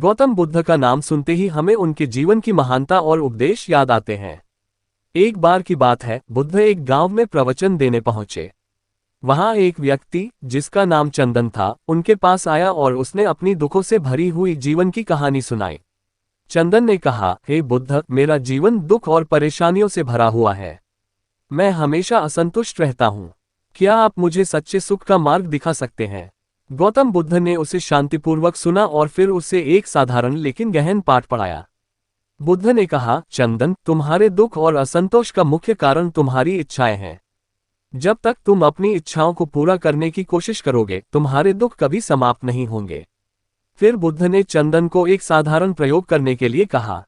गौतम बुद्ध का नाम सुनते ही हमें उनके जीवन की महानता और उपदेश याद आते हैं। एक बार की बात है, बुद्ध एक गांव में प्रवचन देने पहुंचे। वहां एक व्यक्ति जिसका नाम चंदन था, उनके पास आया और उसने अपनी दुखों से भरी हुई जीवन की कहानी सुनाई। चंदन ने कहा, हे बुद्ध, मेरा जीवन दुख और परेशानियों से भरा हुआ है। मैं हमेशा असंतुष्ट रहता हूँ। क्या आप मुझे सच्चे सुख का मार्ग दिखा सकते हैं? गौतम बुद्ध ने उसे शांतिपूर्वक सुना और फिर उसे एक साधारण लेकिन गहन पाठ पढ़ाया। बुद्ध ने कहा, चंदन, तुम्हारे दुख और असंतोष का मुख्य कारण तुम्हारी इच्छाएं हैं। जब तक तुम अपनी इच्छाओं को पूरा करने की कोशिश करोगे, तुम्हारे दुख कभी समाप्त नहीं होंगे। फिर बुद्ध ने चंदन को एक साधारण प्रयोग करने के लिए कहा।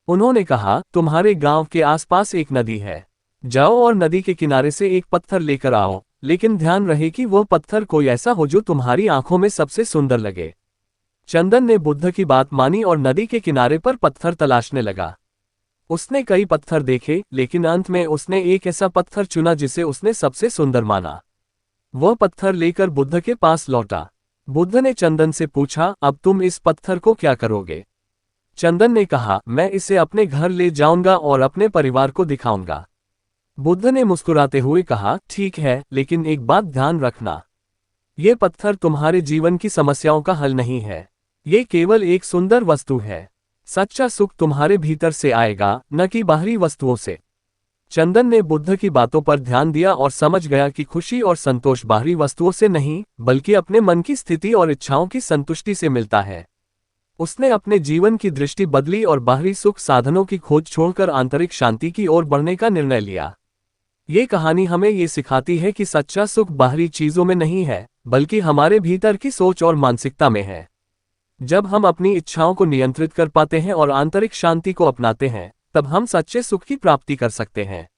उन्होंने कहा, तुम्हारे गांव के आसपास एक नदी है। जाओ और नदी के किनारे से एक पत्थर लेकर आओ, लेकिन ध्यान रहे कि वह पत्थर कोई ऐसा हो जो तुम्हारी आंखों में सबसे सुंदर लगे। चंदन ने बुद्ध की बात मानी और नदी के किनारे पर पत्थर तलाशने लगा। उसने कई पत्थर देखे, लेकिन अंत में उसने एक ऐसा पत्थर चुना जिसे उसने सबसे सुंदर माना। वह पत्थर लेकर बुद्ध के पास लौटा। बुद्ध ने चंदन से पूछा, अब तुम इस पत्थर को क्या करोगे? चंदन ने कहा, मैं इसे अपने घर ले जाऊंगा और अपने परिवार को दिखाऊंगा। बुद्ध ने मुस्कुराते हुए कहा, ठीक है, लेकिन एक बात ध्यान रखना। ये पत्थर तुम्हारे जीवन की समस्याओं का हल नहीं है। ये केवल एक सुंदर वस्तु है। सच्चा सुख तुम्हारे भीतर से आएगा, न कि बाहरी वस्तुओं से। चंदन ने बुद्ध की बातों पर ध्यान दिया और समझ गया कि खुशी और संतोष बाहरी वस्तुओं से नहीं, बल्कि अपने मन की स्थिति और इच्छाओं की संतुष्टि से मिलता है। उसने अपने जीवन की दृष्टि बदली और बाहरी सुख साधनों की खोज छोड़कर आंतरिक शांति की ओर बढ़ने का निर्णय लिया। ये कहानी हमें ये सिखाती है कि सच्चा सुख बाहरी चीजों में नहीं है, बल्कि हमारे भीतर की सोच और मानसिकता में है। जब हम अपनी इच्छाओं को नियंत्रित कर पाते हैं और आंतरिक शांति को अपनाते हैं, तब हम सच्चे सुख की प्राप्ति कर सकते हैं।